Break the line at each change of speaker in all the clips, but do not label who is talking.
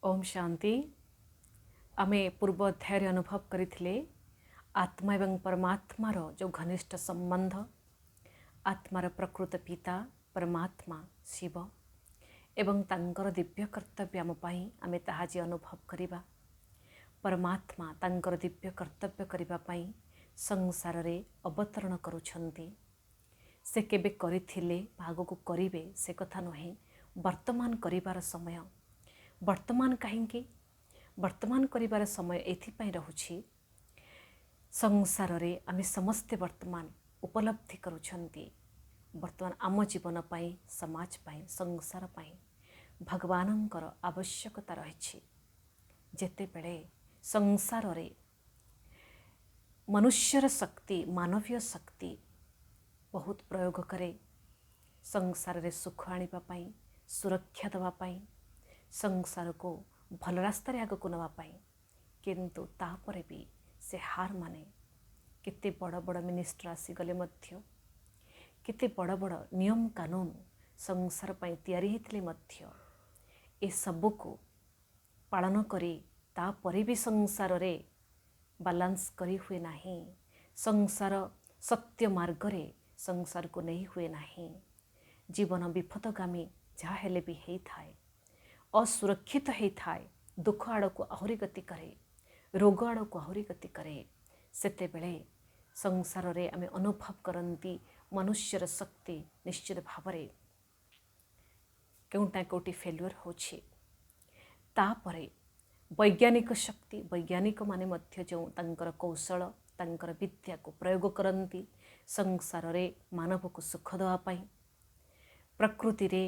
ओम शांति। आमे पूर्व अध्याय अनुभव करथिले आत्मा एवं परमात्मार जो घनिष्ठ संबंध, आत्मार प्रकृत पिता परमात्मा शिव एवं तांकर दिव्य कर्तव्य आम पाई आमे ताहा जे अनुभव करिबा। परमात्मा तांकर दिव्य कर्तव्य करिबा पाई संसार रे अवतरण करुछंती। से केबे करिथिले आगकू करिवे से कथा नहे, वर्तमान करिबार समय। वर्तमान काहेकि वर्तमान करिबार समय एथिपाई रहुछि, संसार रे आमे समस्ते वर्तमान उपलब्धि करुछंती। वर्तमान आम जीवन पाई, समाज पाई, संसार पाई भगवानंकर आवश्यकता रहिछि। जेते बेले संसार रे मनुष्यर शक्ति, मानवीय शक्ति बहुत प्रयोग करे संसार रे सुख आनिबा पाई, सुरक्षा दवा पाई, संसार को भल रास्ता रे आगको नवा पाई, किंतु तापरे भी से हार माने। केते बड़ बड़ मिनिस्टर आसी गले मध्य, केते बड़ बड़ नियम कानून संसार पाई तैयारी हेतले मध्य ए सब को पालन करी तापरे भी संसार रे बालांस करी हुए नहीं। संसार सत्य मार्ग रे संसार को नहीं हुए नहीं। जीवन विपदगामी जहाँ हेले भी हेई थाए, असुरक्षित हेई थाए, दुख आड़ को आहुरी गति करे, रोग आड़ को आहुरी गति करे। सेते बेले संसार रे आमे अनुभव करंती मनुष्यर शक्ति निश्चित भावरे केउटा कोटी फेल्युअर होछि। तापरे वैज्ञानिक शक्ति, वैज्ञानिक माने मध्य जो तांकर कौशल, तांकर विद्या को प्रयोग करंती संसार रे मानव को सुख दवा पाई, प्रकृति रे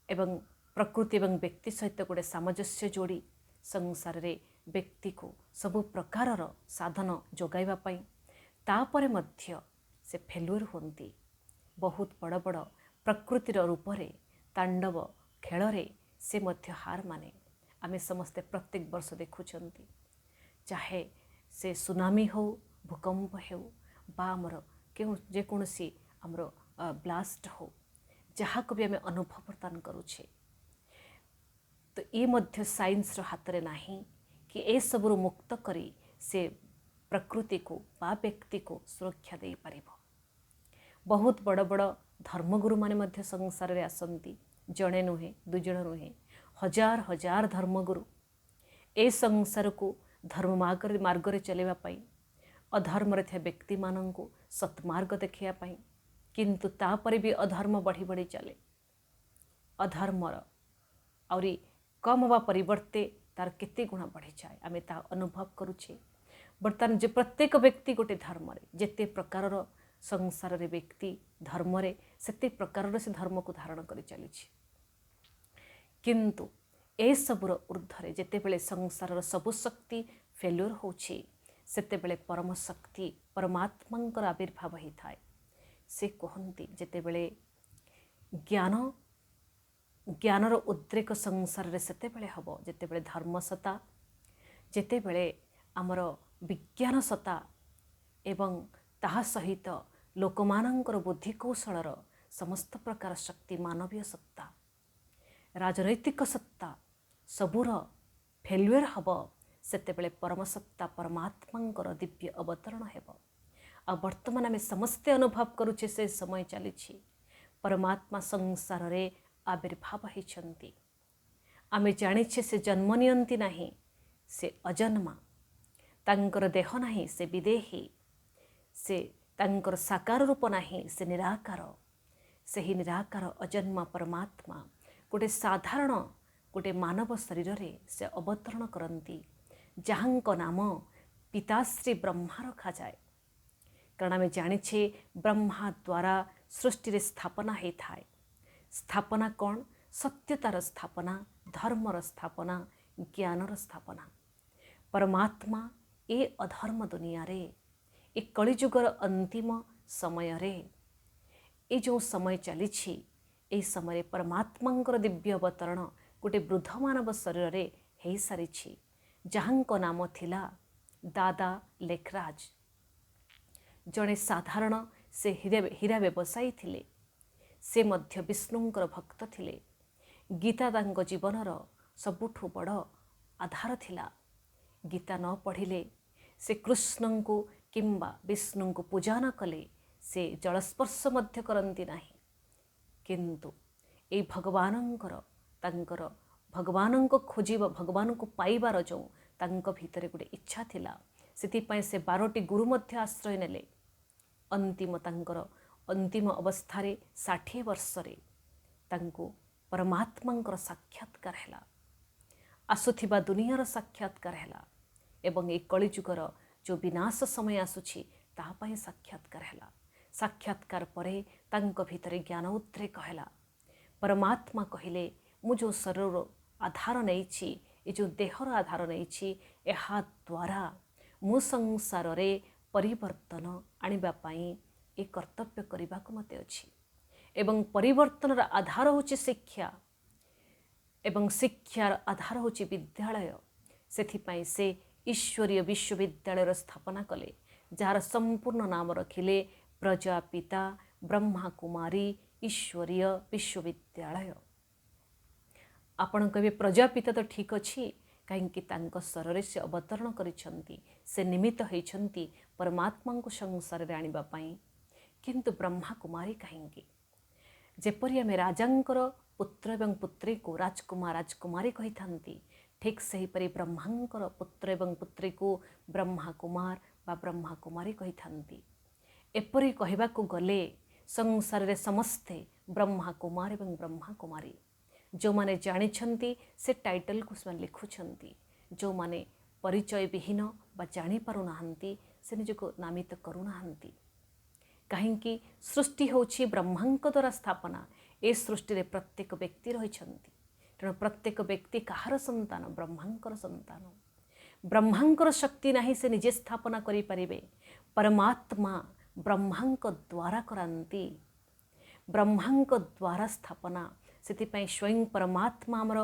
एवं प्रकृति एवं व्यक्ति सहित गोटे सामंजस्य जोड़ी संसार रे व्यक्ति को सबु प्रकारर साधन जोगाइबा पाई। तापरे मध्य से फेल्युअर होंती। बहुत बड़ बड़ प्रकृतिर रूप रे तांडव खेल रे से मध्य हार माने। आमे समस्ते प्रत्येक वर्ष देखुछंती, चाहे से सुनामी हो, भूकंप हो, बा आमर जेकोसी आमर ब्लास्ट हो, जहाँ को भी आमे अनुभव प्रदान करुछे। तो ये मध्य साइंस रो हाथ रे नाही कि ए सबरु मुक्त करी से प्रकृति को बा व्यक्ति को सुरक्षा दे पारिबो। बहुत बड़ बड़ धर्मगुरु माने मध्य संसार रे आसंती। जणे नुहे, दुजण नुहे, हजार हजार धर्मगुरु ए संसार को धर्म मार्ग रे चलेबा पाई, अधर्म रे थे व्यक्ति मानंको सत्मार्ग देखिया पाई, किंतु तापरे भी अधर्म बढ़ी बढ़ी चले। अधर्मर आउरी कम हवा परिवर्ते तार केते गुणा बढ़ी जाए आमे ता अनुभव करुछे। बर्तमान जे प्रत्येक व्यक्ति गोटे धर्म रे जेते प्रकारर संसार रे व्यक्ति धर्म रे सेते प्रकारर से धर्म को धारण करि चलिछि। किंतु ए सबुर ऊर्ध्वरे जेते बेले संसारर सबु शक्ति फेल्युअर होछि, सेते बेले परम शक्ति परमात्मांकर आविर्भाव ही थाए। से कहंती जेते बेले ज्ञान ज्ञानर उद्रेक संसार रे सेते बेले हबो जेते बेले धर्म सता, जेते बेले आमर विज्ञान सता एवं ताहा सहित लोकमानंकर बुद्धि कौशलर समस्त प्रकार शक्ति, मानवीय सत्ता, राजनैतिक सत्ता सबुर फेल्युअर हब, सेते बेले परम सत्ता परमात्मांकर दिव्य अवतरण हेब। आ वर्तमान आमे समस्ते अनुभव करुछे से समय चलिछि। परमात्मा संसार रे आविर्भाव होइछंती। आमे जानिछे से जन्म नियंती नाही, से अजन्मा, तांकर देह नाही से विदेही, से तांकर साकार रूप नाही से निराकार। सेही निराकार अजन्मा परमात्मा गोटे साधारण गोटे मानव शरीर रे से अवतरण करंती, जहाँको नाम पिताश्री ब्रह्मा रखा जाए। कारण आमे जानिछे ब्रह्मा द्वारा सृष्टि रे स्थापना हे थाए। स्थापना कौन? सत्यतार स्थापना, धर्मर स्थापना, ज्ञानर स्थापना। परमात्मा ए अधर्म दुनिया रे, ए कलिजुगर अंतिम समय रे, ए जो समय चलिछि, ए समय परमात्मांकर दिव्य अवतरण गोटे वृद्ध मानव शरीर रे हेई सारिछि, जहाँको नाम थिला दादा लेखराज। जड़े साधारण से हीरा व्यवसायी थिले। से मध्य विष्णुंकर भक्त थिले। गीता तांको जीवनर ସବୁଠୁ ବଡ଼ ଆଧାର ଥିଲା। ଗୀତା ନ ପଢ଼ିଲେ, ସେ କୃଷ୍ଣଙ୍କୁ କିମ୍ବା ବିଷ୍ଣୁଙ୍କୁ ପୂଜା ନ କଲେ ସେ ଜଳସ୍ପର୍ଶ ମଧ୍ୟ କରନ୍ତି ନାହିଁ। କିନ୍ତୁ ଏଇ ତାଙ୍କର ଭଗବାନଙ୍କ ଖୋଜିବା, ଭଗବାନଙ୍କୁ ପାଇବାର ଯେଉଁ ତାଙ୍କ ଭିତରେ ଗୋଟେ ଇଚ୍ଛା ଥିଲା, ସେଥିପାଇଁ ସେ 12ଟି ଗୁରୁ ମଧ୍ୟ ଆଶ୍ରୟ ନେଲେ। ତାଙ୍କର ଅନ୍ତିମ ଅବସ୍ଥାରେ 60 ବର୍ଷରେ ତାଙ୍କୁ ପରମାତ୍ମାଙ୍କର ସାକ୍ଷାତକାର ହେଲା, ଆସୁଥିବା ଦୁନିଆର ସାକ୍ଷାତକାର ହେଲା ଏବଂ ଏ କଳିଯୁଗର ଯେଉଁ ବିନାଶ ସମୟ ଆସୁଛି ତାହା ପାଇଁ ସାକ୍ଷାତକାର ହେଲା। ସାକ୍ଷାତକାର ପରେ ତାଙ୍କ ଭିତରେ ଜ୍ଞାନ ଉଦ୍ରେକ ହେଲା। ପରମାତ୍ମା କହିଲେ, ମୁଁ ଯେଉଁ ଶରୀରର ଆଧାର ନେଇଛି, ଏ ଯେଉଁ ଦେହର ଆଧାର ନେଇଛି, ଏହା ଦ୍ୱାରା ମୁଁ ସଂସାରରେ ପରିବର୍ତ୍ତନ ଆଣିବା ପାଇଁ ଏ କର୍ତ୍ତବ୍ୟ କରିବାକୁ ମୋତେ ଅଛି। ଏବଂ ପରିବର୍ତ୍ତନର ଆଧାର ହେଉଛି ଶିକ୍ଷା ଏବଂ ଶିକ୍ଷାର ଆଧାର ହେଉଛି ବିଦ୍ୟାଳୟ। ସେଥିପାଇଁ ସେ ଈଶ୍ୱରୀୟ ବିଶ୍ୱବିଦ୍ୟାଳୟର ସ୍ଥାପନା କଲେ, ଯାହାର ସମ୍ପୂର୍ଣ୍ଣ ନାମ ରଖିଲେ ପ୍ରଜାପିତା ବ୍ରହ୍ମାକୁମାରୀ ଈଶ୍ୱରୀୟ ବିଶ୍ୱବିଦ୍ୟାଳୟ। ଆପଣ କହିବେ ପ୍ରଜାପିତା ତ ଠିକ୍ ଅଛି, କାହିଁକି ତାଙ୍କ ସ୍ୱରରେ ସେ ଅବତରଣ କରିଛନ୍ତି, ସେ ନିମିତ୍ତ ହୋଇଛନ୍ତି ପରମାତ୍ମାଙ୍କୁ ସଂସାରରେ ଆଣିବା ପାଇଁ। କିନ୍ତୁ ବ୍ରହ୍ମାକୁମାରୀ କାହିଁକି? ଯେପରି ଆମେ ରାଜାଙ୍କର ପୁତ୍ର ଏବଂ ପୁତ୍ରୀକୁ ରାଜକୁମାର ରାଜକୁମାରୀ କହିଥାନ୍ତି, ଠିକ୍ ସେହିପରି ବ୍ରହ୍ମାଙ୍କର ପୁତ୍ର ଏବଂ ପୁତ୍ରୀକୁ ବ୍ରହ୍ମାକୁମାର ବା ବ୍ରହ୍ମାକୁମାରୀ କହିଥାନ୍ତି। ଏପରି କହିବାକୁ ଗଲେ ସଂସାରରେ ସମସ୍ତେ ବ୍ରହ୍ମାକୁମାର ଏବଂ ବ୍ରହ୍ମାକୁମାରୀ। ଯେଉଁମାନେ ଜାଣିଛନ୍ତି ସେ ଟାଇଟଲକୁ ସେମାନେ ଲେଖୁଛନ୍ତି, ଯେଉଁମାନେ ପରିଚୟ ବିହୀନ ବା ଜାଣିପାରୁନାହାନ୍ତି ସେ ନିଜକୁ ନାମିତ କରୁନାହାନ୍ତି। କାହିଁକି? ସୃଷ୍ଟି ହେଉଛି ବ୍ରହ୍ମାଙ୍କ ଦ୍ୱାରା ସ୍ଥାପନା। ଏ ସୃଷ୍ଟିରେ ପ୍ରତ୍ୟେକ ବ୍ୟକ୍ତି ରହିଛନ୍ତି, ତେଣୁ ପ୍ରତ୍ୟେକ ବ୍ୟକ୍ତି କାହାର ସନ୍ତାନ? ବ୍ରହ୍ମାଙ୍କର ସନ୍ତାନ। ବ୍ରହ୍ମାଙ୍କର ଶକ୍ତି ନାହିଁ ସେ ନିଜେ ସ୍ଥାପନା କରିପାରିବେ, ପରମାତ୍ମା ବ୍ରହ୍ମାଙ୍କ ଦ୍ୱାରା କରାନ୍ତି, ବ୍ରହ୍ମାଙ୍କ ଦ୍ୱାରା ସ୍ଥାପନା। ସେଥିପାଇଁ ସ୍ୱୟଂ ପରମାତ୍ମା ଆମର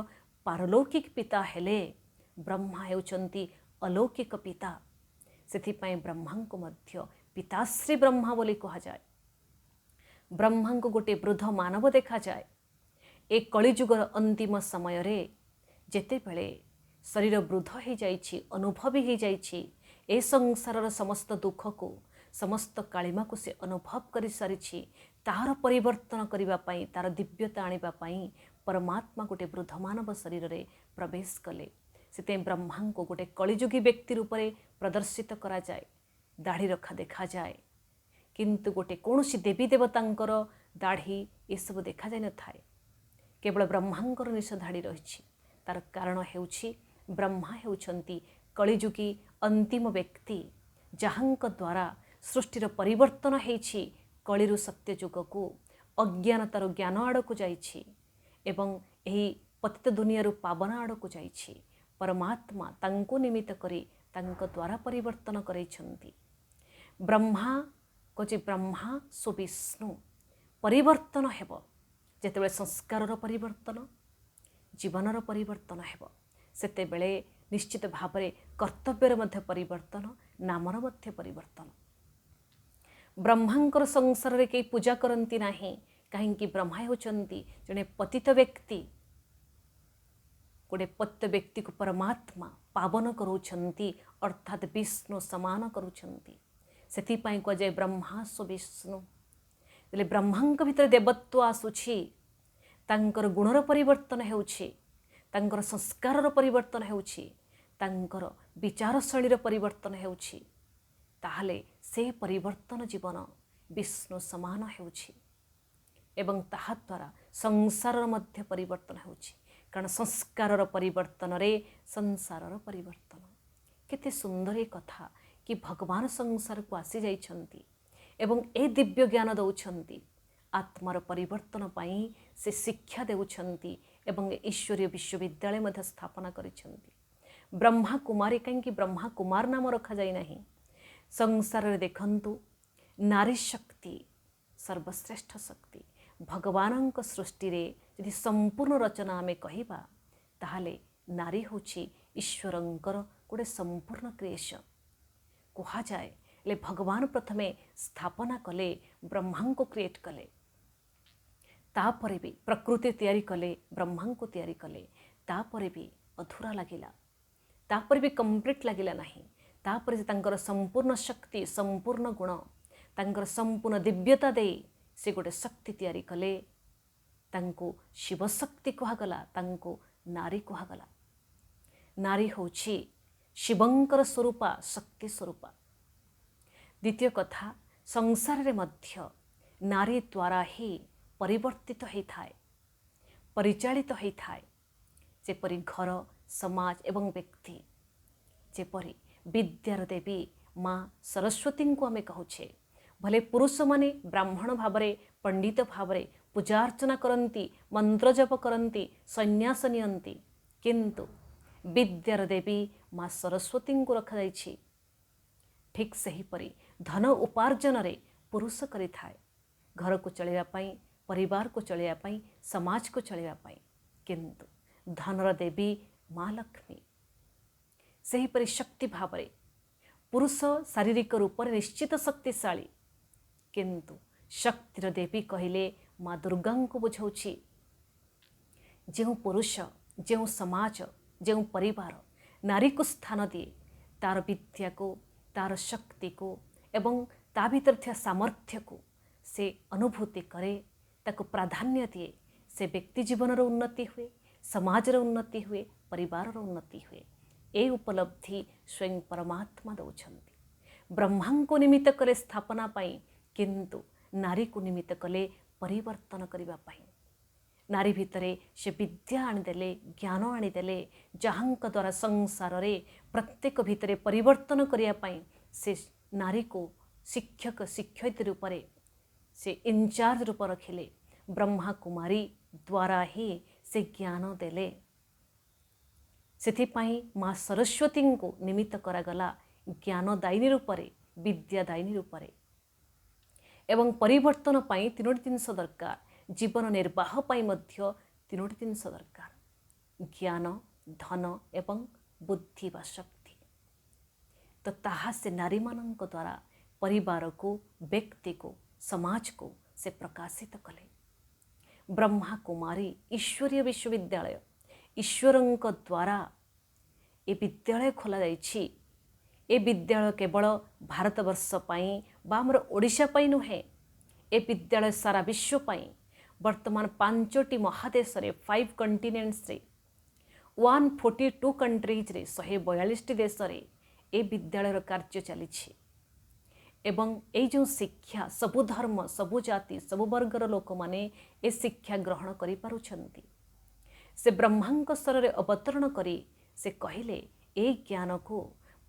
ପାରଲୌକିକ ପିତା ହେଲେ, ବ୍ରହ୍ମା ହେଉଛନ୍ତି ଅଲୌକିକ ପିତା। ସେଥିପାଇଁ ବ୍ରହ୍ମାଙ୍କୁ ମଧ୍ୟ ପିତାଶ୍ରୀ ବ୍ରହ୍ମା ବୋଲି କୁହାଯାଏ। ବ୍ରହ୍ମାଙ୍କୁ ଗୋଟିଏ ବୃଦ୍ଧ ମାନବ ଦେଖାଯାଏ। ଏ କଳିଯୁଗର ଅନ୍ତିମ ସମୟରେ ଯେତେବେଳେ ଶରୀର ବୃଦ୍ଧ ହୋଇଯାଇଛି, ଅନୁଭବୀ ହୋଇଯାଇଛି, ଏ ସଂସାରର ସମସ୍ତ ଦୁଃଖକୁ, ସମସ୍ତ କାଳିମାକୁ ସେ ଅନୁଭବ କରିସାରିଛି, ତାହାର ପରିବର୍ତ୍ତନ କରିବା ପାଇଁ, ତାର ଦିବ୍ୟତା ଆଣିବା ପାଇଁ ପରମାତ୍ମା ଗୋଟିଏ ବୃଦ୍ଧ ମାନବ ଶରୀରରେ ପ୍ରବେଶ କଲେ। ସେଥିପାଇଁ ବ୍ରହ୍ମାଙ୍କୁ ଗୋଟେ କଳିଯୁଗୀ ବ୍ୟକ୍ତି ରୂପରେ ପ୍ରଦର୍ଶିତ କରାଯାଏ, ଦାଢ଼ି ରଖା ଦେଖାଯାଏ। କିନ୍ତୁ ଗୋଟେ କୌଣସି ଦେବୀ ଦେବତାଙ୍କର ଦାଢ଼ି ଏସବୁ ଦେଖାଯାଇନଥାଏ, କେବଳ ବ୍ରହ୍ମାଙ୍କର ନିଶ ଦାଢ଼ି ରହିଛି। ତାର କାରଣ ହେଉଛି ବ୍ରହ୍ମା ହେଉଛନ୍ତି କଳିଯୁଗୀ ଅନ୍ତିମ ବ୍ୟକ୍ତି, ଯାହାଙ୍କ ଦ୍ୱାରା ସୃଷ୍ଟିର ପରିବର୍ତ୍ତନ ହେଇଛି, କଳିରୁ ସତ୍ୟ ଯୁଗକୁ, ଅଜ୍ଞାନତାରୁ ଜ୍ଞାନ ଆଡ଼କୁ ଯାଇଛି ଏବଂ ଏହି ପତିତ ଦୁନିଆରୁ ପାବନ ଆଡ଼କୁ ଯାଇଛି। ପରମାତ୍ମା ତାଙ୍କୁ ନିମିତ୍ତ କରି ତାଙ୍କ ଦ୍ୱାରା ପରିବର୍ତ୍ତନ କରାଇଛନ୍ତି। ବ୍ରହ୍ମା କହୁଛି ବ୍ରହ୍ମା ସୁବିଷ୍ଣୁ। ପରିବର୍ତ୍ତନ ହେବ ଯେତେବେଳେ ସଂସ୍କାରର ପରିବର୍ତ୍ତନ, ଜୀବନର ପରିବର୍ତ୍ତନ ହେବ, ସେତେବେଳେ ନିଶ୍ଚିତ ଭାବରେ କର୍ତ୍ତବ୍ୟର ମଧ୍ୟ ପରିବର୍ତ୍ତନ, ନାମର ମଧ୍ୟ ପରିବର୍ତ୍ତନ। ବ୍ରହ୍ମାଙ୍କର ସଂସାରରେ କେହି ପୂଜା କରନ୍ତି ନାହିଁ, କାହିଁକି? ବ୍ରହ୍ମା ହେଉଛନ୍ତି ଜଣେ ପତିତ ବ୍ୟକ୍ତି। ଗୋଟେ ପତିତ ବ୍ୟକ୍ତିକୁ ପରମାତ୍ମା ପାବନ କରୁଛନ୍ତି, ଅର୍ଥାତ୍ ବିଷ୍ଣୁ ସମାନ କରୁଛନ୍ତି। ସେଥିପାଇଁ କୁହାଯାଏ ବ୍ରହ୍ମା ସୁବିଷ୍ଣୁ। ହେଲେ ବ୍ରହ୍ମାଙ୍କ ଭିତରେ ଦେବତ୍ୱ ଆସୁଛି, ତାଙ୍କର ଗୁଣର ପରିବର୍ତ୍ତନ ହେଉଛି, ତାଙ୍କର ସଂସ୍କାରର ପରିବର୍ତ୍ତନ ହେଉଛି, ତାଙ୍କର ବିଚାରଶୈଳୀର ପରିବର୍ତ୍ତନ ହେଉଛି, ତାହେଲେ ସେ ପରିବର୍ତ୍ତନ ଜୀବନ ବିଷ୍ଣୁ ସମାନ ହେଉଛି ଏବଂ ତାହା ଦ୍ୱାରା ସଂସାରର ମଧ୍ୟ ପରିବର୍ତ୍ତନ ହେଉଛି। କାରଣ ସଂସ୍କାରର ପରିବର୍ତ୍ତନରେ ସଂସାରର ପରିବର୍ତ୍ତନ। କେତେ ସୁନ୍ଦର ଏ କଥା କି ଭଗବାନ ସଂସାରକୁ ଆସିଯାଇଛନ୍ତି ଏବଂ ଏ ଦିବ୍ୟ ଜ୍ଞାନ ଦେଉଛନ୍ତି। ଆତ୍ମାର ପରିବର୍ତ୍ତନ ପାଇଁ ସେ ଶିକ୍ଷା ଦେଉଛନ୍ତି ଏବଂ ଈଶ୍ୱରୀୟ ବିଶ୍ୱବିଦ୍ୟାଳୟ ମଧ୍ୟ ସ୍ଥାପନା କରିଛନ୍ତି। ବ୍ରହ୍ମା କୁମାରୀ କାହିଁକି ବ୍ରହ୍ମା କୁମାର ନାମ ରଖାଯାଇ ନାହିଁ? ସଂସାରରେ ଦେଖନ୍ତୁ, ନାରୀ ଶକ୍ତି ସର୍ବଶ୍ରେଷ୍ଠ ଶକ୍ତି। ଭଗବାନଙ୍କ ସୃଷ୍ଟିରେ ଯଦି ସମ୍ପୂର୍ଣ୍ଣ ରଚନା ଆମେ କହିବା, ତାହେଲେ ନାରୀ ହେଉଛି ଈଶ୍ୱରଙ୍କର ଗୋଟେ ସମ୍ପୂର୍ଣ୍ଣ କ୍ରିଏସନ୍ କୁହାଯାଏ। ହେଲେ ଭଗବାନ ପ୍ରଥମେ ସ୍ଥାପନା କଲେ, ବ୍ରହ୍ମାଙ୍କୁ କ୍ରିଏଟ୍ କଲେ, ତାପରେ ବି ପ୍ରକୃତି ତିଆରି କଲେ, ବ୍ରହ୍ମାଙ୍କୁ ତିଆରି କଲେ, तापरे भी अधूरा लगिला, तापरे भी कंप्लीट लगिला नहीं। तापरे से तांकर संपूर्ण शक्ति, संपूर्ण गुण, तांकर संपूर्ण दिव्यता दे से गोटे शक्ति तैयारी कले। तांको शिवशक्ति कहगला, तांको नारी कहगला। नारी होछि शिवंकर स्वरूपा, शक्ति स्वरूपा। द्वितीय कथा, संसार रे मध्य नारी द्वारा ही परिवर्तित होता है, परिचालित होता है। जेपरी घर, समाज एवं व्यक्ति, जेपरी विद्यार देवी माँ सरस्वती को आम कहूचे। भले पुरुष माने ब्राह्मण भावरे, पंडित भावरे पूजार्चना करती, मंत्र जप करती, संन्यास नियंती, किंतु विद्यार देवी माँ सरस्वती को रखा जाइछि। ठीक सेहीपरि धन उपार्जन रे पुरुष करिथाए, घर को चलैया पाई, परिवार को चलैया पाई, समाज को चलैया पाई, किंतु धनर देवी माँ लक्ष्मी सेहीपरि शक्ति भावरे। पुरुष शारीरिक रूप में निश्चित शक्तिशाली, किंतु शक्तिर देवी कहले माँ दुर्गा को बुझाउछि। जो पुरुष, जो समाज, जो परिवार नारी को स्थान दिए, तार विद्या को, तार शक्ति को एवं ता भीतर थिया सामर्थ्य को से अनुभूति करे, ताको प्राधान्य दिए, से व्यक्ति जीवन उन्नति हुए, समाज उन्नति हुए, परिवार उन्नति हुए। ए उपलब्धि स्वयं परमात्मा दौछन्ति। ब्रह्मा को निमित्त कले स्थापना पाई, किंतु नारी को निमित्त कले परिवर्तन करिबा पाई। नारी भितरे से विद्या आनीदेले, ज्ञान आनीदेले, जहांक द्वारा संसार रे प्रत्येक भितरे परिवर्तन करिया पाई से नारी को शिक्षक, शिक्षयित्री रूप से इंचार्ज रूप रखिले। ब्रह्मा कुमारी द्वारा ही से ज्ञान देले। सेथिपाई माँ सरस्वती को निमित्त करागला ज्ञानदायिनी रूपरे, विद्यादायिनी रूपरे। एवं परिवर्तन पाई तीनोटी जिनिष दरकार, जीवन निर्वाह पाई मध्य तीनोटी जिनिष दरकार, ज्ञान, धन एवं बुद्धि वा शक्ति। तो ताहा से नारी मानक द्वारा परिवार को, व्यक्ति को, समाज को से प्रकाशित कले। ब्रह्मा कुमारी ईश्वरीय विश्वविद्यालय, ईश्वरंक द्वारा ए विद्यालय खोला जाइछि। ए विद्यालय केवल भारतवर्ष पाई बा हमर ओडिशा पाई नुहे, ए विद्यालय सारा विश्व पाई। वर्तमान 5टी महादेश रे, 5 कंटिनेंट्स रे, 142 कंट्रीज रे, 142 देश रे ए विद्यालय कार्य चलिछि। एवं ए जो शिक्षा सबु धर्म, सबु जाति, सबु वर्गर लोक माने ए शिक्षा ग्रहण करि पारुछन्ति। से ब्रह्मांक स्तर अवतरण करी से कहले ए ज्ञान को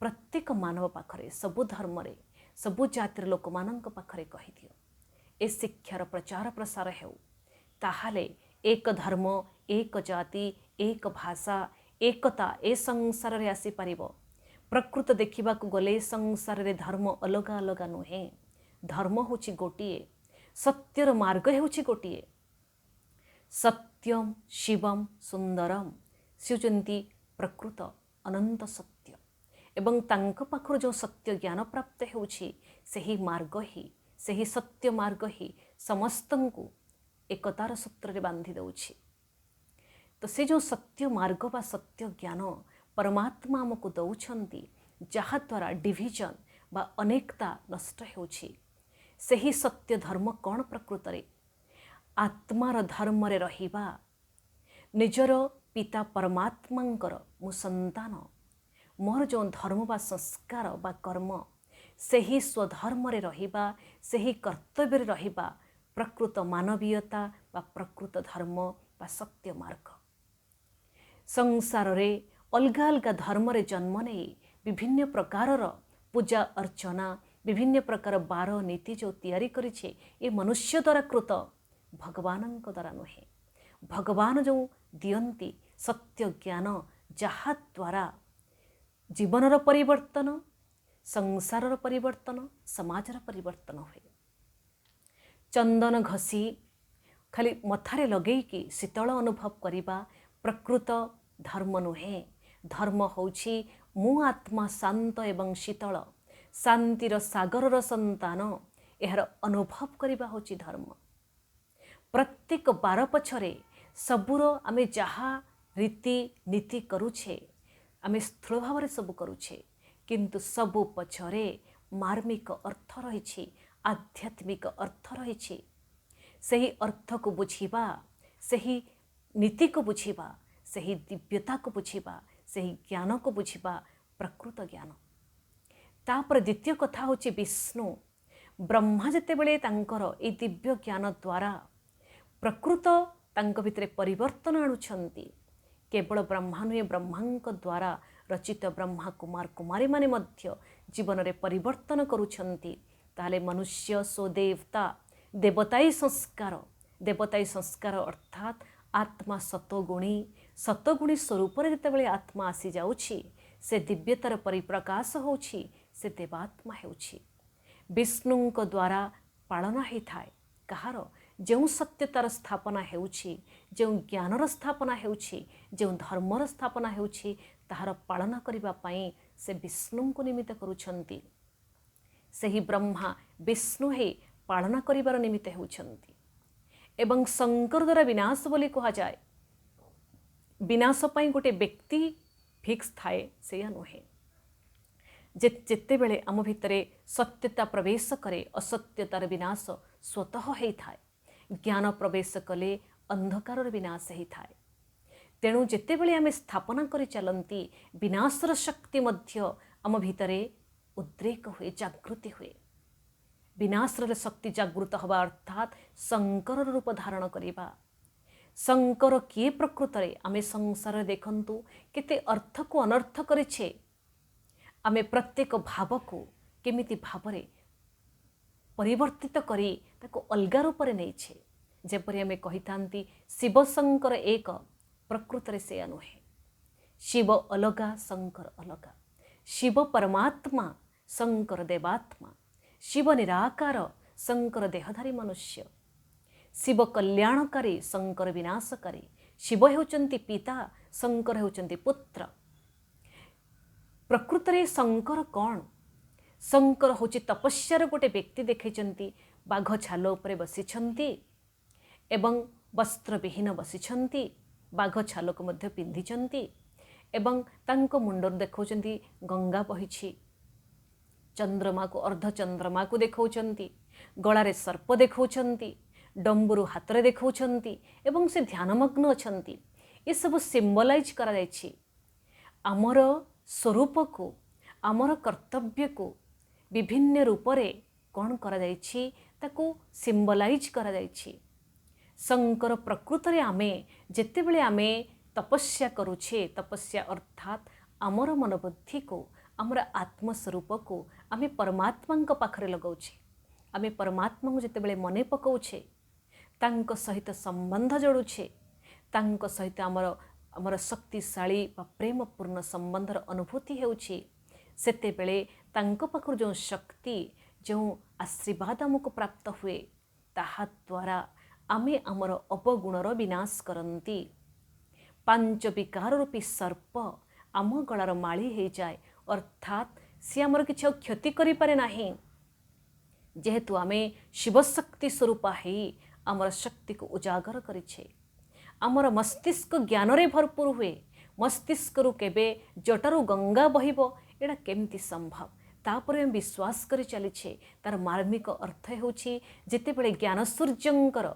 प्रत्येक मानव पाखरे, सबु धर्म रे, सबु जातिर लोक मानक पाखरे कहि दियो। ए शिक्षार प्रचार प्रसार हेउ, ताहाले एक धर्म, एक जाति, एक भाषा, एकता ए संसार रे आसी पारिबो। प्रकृत देखिबा को गले संसार रे धर्म अलग अलग नुहे, धर्म होछि गोटिए, सत्यर मार्ग होछि गोटिए। सत्यम शिवम सुंदरम सिउचंती प्रकृत अनंत सत्य। एवं तांक पाखर जो सत्य ज्ञान प्राप्त होछि, सेही मार्ग ही, सेही सत्य मार्ग ही समस्तंकु एकतार सूत्र रे बांधि दउछि। तो से जो सत्य मार्ग बा सत्य ज्ञान परमात्मा हमको दौछन्ति, जहा द्वारा डिविजन बा अनेकता नष्ट होछि। सेही सत्य धर्म कौन प्रकृत रे? आत्मार धर्म रे रहिबा, निजर पिता परमात्मांकर मु संतान, मोर जो धर्म बा संस्कार बा कर्म, सेही स्वधर्म रे रहिबा, सेही कर्तव्य रे रहिबा, प्रकृत मानवीयता बा प्रकृत धर्म बा सत्य मार्ग। संसार रे अलगा अलगा धर्म रे जन्म नहीं, विभिन्न प्रकार पूजा अर्चना, विभिन्न प्रकार बार नीति जो तैयारी करिछे ए मनुष्य द्वारा कृत, भगवान द्वारा नुहे। भगवान जो दियंती सत्य ज्ञान, जहा द्वारा जीवनर परिवर्तन, संसारर परिवर्तन, समाजर परिवर्तन हुए। चंदन घसी खाली मथारे लगेकी शीतल अनुभव करिबा प्रकृत धर्म नुहे। धर्म होछि मु आत्मा शांत एवं शीतल, शांतिर सागरर संतान, एहर अनुभव करिबा होछि धर्म। प्रत्येक बार पछरे सबुर आमे जहा रीति नीति करुछे आमे स्थूल भाव सब करुछे किंतु सबु पछरे मार्मिक अर्थ रही आध्यात्मिक अर्थ रही सही अर्थ को बुझिबा सही नीति को बुझिबा सही दिव्यता को बुझिबा सही ज्ञान को बुझिबा प्रकृत ज्ञान। तापर द्वितीय कथा होची विष्णु ब्रह्मा जेतेबेले तांकर ए दिव्य ज्ञान द्वारा प्रकृत तांक भितरे परिवर्तन आणुछंती केवल ब्रह्मा नुहे ब्रह्मांक द्वारा रचित ब्रह्मा कुमार कुमारी माने मध्य जीवन रे परिवर्तन करुछंती ताले मनुष्य सो देवता देवताई संस्कार अर्थात आत्मा सतगुणी स्वरूप जितेबाला आत्मा आसी जाउछि से दिव्यतार परिप्रकाश होछि से देवात्मा हेउछि विष्णुंक द्वारा पालन होइथाय कहार जो सत्यतार स्थापना हेउछि जो ज्ञानर स्थापना हेउछि जो धर्मर स्थापना हेउछि ताहार पालन करिबा पई से विष्णुंको निमित्त करूछंती सही ब्रह्मा विष्णु हे पालन करिबार निमित्त हेउछंती एवं शंकर द्वारा विनाश बोली कहा जाए विनाश पई गोटे व्यक्ति फिक्स थाए से नुहे जेते बेले आम भितरे सत्यता प्रवेश करे असत्यतार विनाश स्वतः होता है ज्ञान प्रवेश कले अंधकार विनाश होता है तेणु जेते बेले आम स्थापना कर चलती विनाशर शक्ति मध्य आम भितरे उद्रेक हुए जागृति हुए विनाशर शक्ति जागृत हवा अर्थात शंकर रूप धारण करिबा शंकर किए प्रकृत रे आमे संसार देखंतु केते अर्थ को अनर्थ करिछे आमे प्रत्येक भाव को केमिति भावरे परिवर्तित करी ताको अलगा रूप रे नैछे जेपरि आमे कहितांती शिव शंकर एक प्रकृत रे से अनुहे शिव अलगा शंकर अलगा शिव परमात्मा शंकर देवात्मा शिव निराकार शंकर देहधारी मनुष्य शिव कल्याणकारी शंकर विनाशकारी शिव हेउचंती पिता शंकर हेउचंती पुत्र प्रकृत रे शंकर कौन शंकर होची तपस्यार गोटे व्यक्ति देखैचंती बाघ छाल उपरे बसिछंती एवं वस्त्र विहीन बसिछंती बाघ छाल को मध्य पिंधिछंती एवं तांको मुंडर देखौचंती गंगा बहिछि चंद्रमा को अर्ध चंद्रमा को देखौचंती गଳାରେ सर्प देखौचंती डंबुरु हाथ रे देखौचंती एवं से ध्यानमग्न अछंती ये सब सिंबलाइज करा जायछि आमर स्वरूप को आमर कर्तव्य को विभिन्न रूप रे कोन करा जायछि ताको सिंबलाइज करा जायछि शंकर प्रकृत रे आमे जेते बेले आमे तपस्या करूछे तपस्या अर्थात आमर मनोबुद्धि को आमर आत्मस्वरूप को आमे परमात्मा पाखरे लगाउछे आमे परमात्मा को जेते बेले मने पकाउछे तांको सहित संबंध जोड़ुछे तांको सहित आमर शक्तिशाली व प्रेमपूर्ण संबंधर अनुभूति हेउछि सेते बेले तांको पाखर जो शक्ति जो आशीर्वाद आमको प्राप्त हुए ताहा द्वारा आमे आमर अपगुणर विनाश करंती पांच विकार रूपी सर्प आम गଳାର माली हो जाए अर्थात सी आमर किछ क्षति करि पारे नाही जेहेतु आमे शिवशक्ति स्वरूप है आमर शक्ति को उजागर करिछे आमर मस्तिष्क ज्ञान रे भरपूर हुए मस्तिष्क रु केबे जटारु गंगा बहिबो एडा केमती संभव तापर हम विश्वास करि चलिछे तार मार्मिक अर्थ हेउछि जेते बेले ज्ञान सूर्यंकर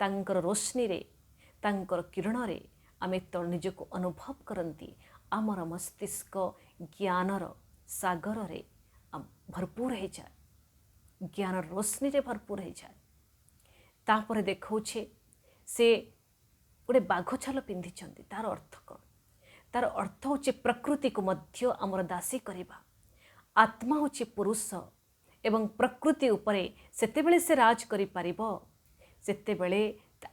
तांकर रोशनी रे तांकर किरण रे आमे तळ निजको अनुभव करंती आमर मस्तिष्क ज्ञानर सागर रे भरपूर हो जाए ज्ञान रोशनी रे भरपूर हो जाए तापर देखौछे से गोटे बाघ छाल पिंधिछंती तार अर्थ कौन तार अर्थ होचे प्रकृति को मध्य आमर दासी करिबा आत्मा होचे पुरुष एवं प्रकृति उपरे सेतेबेले से राज करि पारिबो सेतेबेले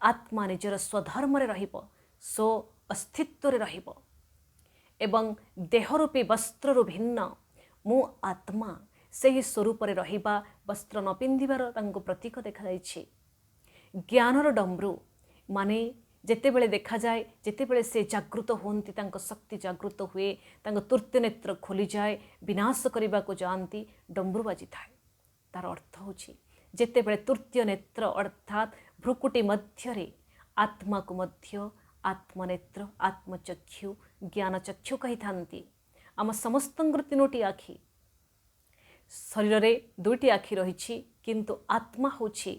आत्मा निजर स्वधर्म रे रहिबो सो अस्तित्व रे रहिबो एवं देहरूपी वस्त्रु भिन्न मु आत्मा सही स्वरूप रे रहिबा वस्त्र न पिंधिबार तांको प्रतीक देखा जायछि ज्ञानर डमरू माने जेतेबेले देखा जाए जेतेबेले से जागृत होती तांको शक्ति जागृत हुए तांको तृतीय नेत्र खोली जाए विनाश करने को जाती डमरू बाजी थाए तार अर्थ होछि जेतेबेले तृतीय नेत्र अर्थात भ्रुकुटी मध्य आत्मा को मध्य आत्मनेत्र आत्मचक्षु ज्ञानचक्षु कही थांती। आम समस्तंकर 3टी आखि शरीर रे 2टी आखि रही किंतु आत्मा होछि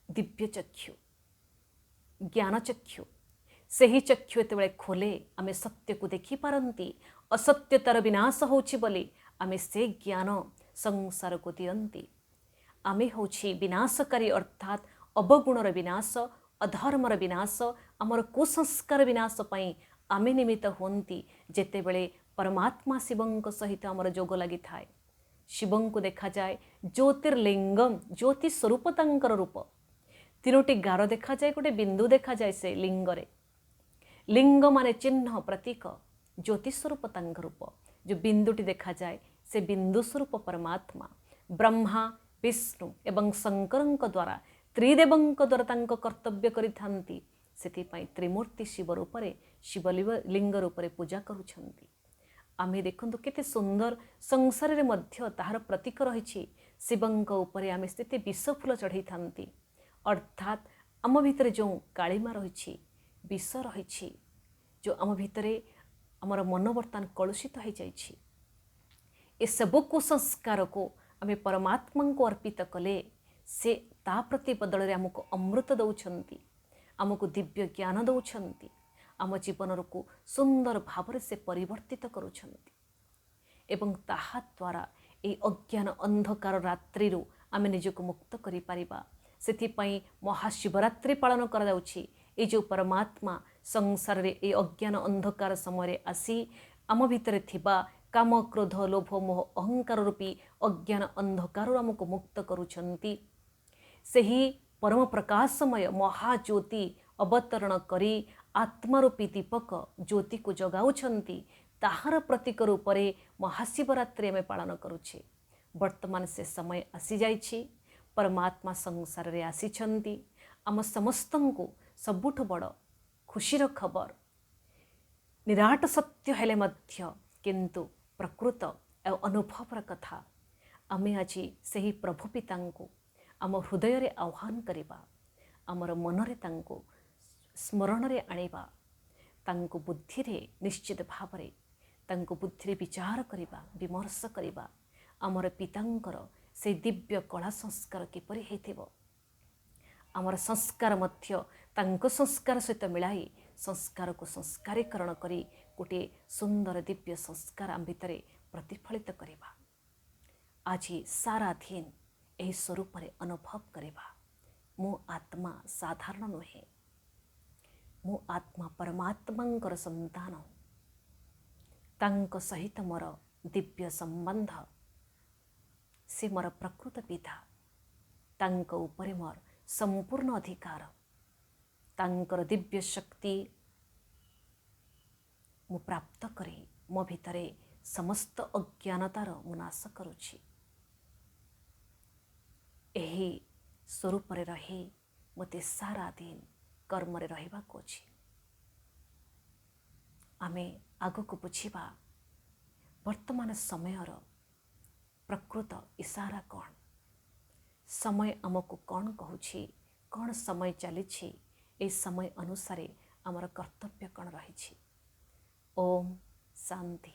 दिव्य चक्षु ज्ञानचक्षु। ସେହି ଚକ୍ଷୁ ଯେତେବେଳେ ଖୋଲେ ଆମେ ସତ୍ୟକୁ ଦେଖିପାରନ୍ତି। ଅସତ୍ୟତାର ବିନାଶ ହେଉଛି ବୋଲି ଆମେ ସେ ଜ୍ଞାନ ସଂସାରକୁ ଦିଅନ୍ତି। ଆମେ ହେଉଛି ବିନାଶକାରୀ ଅର୍ଥାତ୍ ଅବଗୁଣର ବିନାଶ ଅଧର୍ମର ବିନାଶ ଆମର କୁସଂସ୍କାର ବିନାଶ ପାଇଁ ଆମେ ନିମିତ୍ତ ହୁଅନ୍ତି। ଯେତେବେଳେ ପରମାତ୍ମା ଶିବଙ୍କ ସହିତ ଆମର ଯୋଗ ଲାଗିଥାଏ ଶିବଙ୍କୁ ଦେଖାଯାଏ ଜ୍ୟୋତିର୍ଲିଙ୍ଗମ୍ ଜ୍ୟୋତି ସ୍ୱରୂପ ତାଙ୍କର ରୂପ। 3ଟି ଗାର ଦେଖାଯାଏ ଗୋଟେ ବିନ୍ଦୁ ଦେଖାଯାଏ ସେ ଲିଙ୍ଗରେ। लिंग माने चिन्ह प्रतीक ज्योति स्वरूप तंग रूप जो बिंदुटी देखा जाए से बिंदु स्वरूप परमात्मा ब्रह्मा विष्णु एवं शंकरଙ୍କ द्वारा त्रिदेवଙ୍କ द्वारा तंक कर्तव्य करिथांती। सेतिपई त्रिमूर्ति शिव रूपरे शिवलिंग रूपरे पूजा करुछंती। आमे देखंतु केते सुंदर संसार रे मध्य ताहार प्रतीक रहिछि। शिवଙ୍କ उपरे आमे स्थिति विष फूल चढ़ाई थांती अर्थात आम भितर जो कालीमा रहिछि विष रही जो आम भितर आमर मन बर्तमान कलुषित हो जाइछि। ए सब कुसंस्कार को आम परमात्मा को अर्पित कले से ता प्रति बदल आमको अमृत दौरान आमको दिव्य ज्ञान दौरान आम जीवन को सुंदर भाव से परिवर्तित करुछंती एवं ताहा द्वारा ए अज्ञान अंधकार रात्रि आम निजको मुक्त करि परिबा। सेथिपई महाशिवरात्रि पालन करा जाउछि। ये जो परमात्मा संसार रे ए अज्ञान अंधकार समय आसी आम भितर थिबा काम क्रोध लोभ मोह अहंकार रूपी अज्ञान अंधकार आमको मुक्त करुछंती। सही परम प्रकाशमय महाज्योति अवतरण करी आत्मारूपी दीपक ज्योति को जगाउछंती। ताहार प्रतीक रूपरे महाशिवरात्रि आम पालन करुछे। वर्तमान से समय आसी जाइछि। परमात्मा संसार रे आसीछंती। आम समस्तंको सबुठ बड़ खुशीर खबर निराट सत्य हेले मध्य किंतु प्रकृत और अनुभवर कथा आमे आज सही प्रभु पिता को आम हृदय रे आह्वान करिबा। आमर मनरे तांको स्मरण रे आनिबा। तांको बुद्धि रे निश्चित भाव रे तांको बुद्धि रे विचार करिबा विमर्श करिबा। आमर पितांकर से दिव्य कला संस्कार किपरि हेथिबो। आमर संस्कार मध्य तांको संस्कार सहित मिलाई संस्कार को संस्कारीकरण करी गोटे सुंदर दिव्य संस्कार आम भितर प्रतिफलित करिबा। आज सारा दिन यही स्वरूप अनुभव करिबा। मो आत्मा साधारण नुहे। मो आत्मा परमात्मांकर संतान। तांको सहित मोर दिव्य संबंध। से मोर प्रकृत पिता। तांको उपरे मोर संपूर्ण अधिकार। तांकर दिव्य शक्ति मु प्राप्त करी मो भितरे समस्त अज्ञानतार मु नाश करुछि। एही स्वरूप रे रही मते सारा दिन कर्म रे रहिबा कोछि। आमे आगको बुझिबा वर्तमान समयर प्रकृत इशारा कौन समय आमको कौन कहूछि कौन समय चली ए समय अनुसार आमर कर्तव्य कौन रही। ओम शांति।